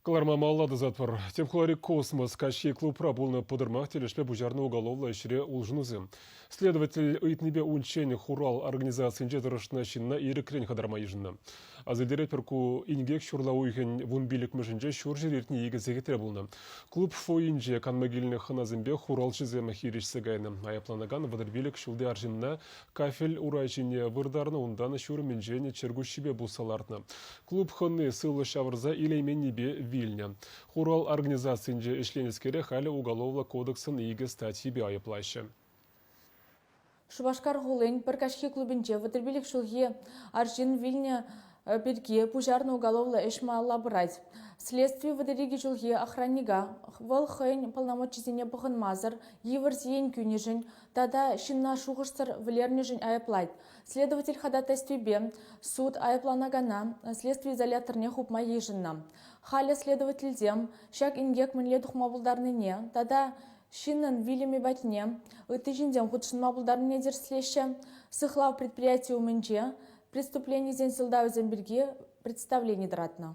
Каларма маллады затвар. Темхлари космос кащи клуб пробулны подырмах телешпе бужарны уголовла ишре улжнузы. Следователь Ыйтнебе Унчень Хурал организации инжедырышна шинна ирекрен хадарма ежинна. Азылдерет перку ингек шурла уйген вунбилик мышынже шур жерертни егізеге булны. Клуб фойинже канмагилны ханазымбе Хурал жизе махиришсе гайны. Аяпланаган вадырбилик шулды аржинна кафель урайжине вырдарны унданы шур менжене чергушибе бусалартны. Клуб ханны сылы шавырза илейменнебе Вильня. Хурал организациясынже ішленескері халі уголовла кодексын игі статьебе айыплайшы. Шубашкар Гулынь Паркашхи клубинче ватрбилик шулхи Аржин Вильня перки пужарно уголовла эшмалла брать. Следствие выдариги шулхи охранника волхэнь полномочительне мазар еварзиен кюнижень тада шинна шухышсыр влернижень айыплайт. Следователь ходатайствебе суд айыпланагана следствие изоляторне хупма ежинна. Халя следовательдем шак ингек мінле тухмабулдарныне тада Шиннан вилеми батне, ытыжиндем худшин мабулдарныне дерслеше, сыхлав предприятию мэнче, преступление зен сылдау зен берге представление дратна.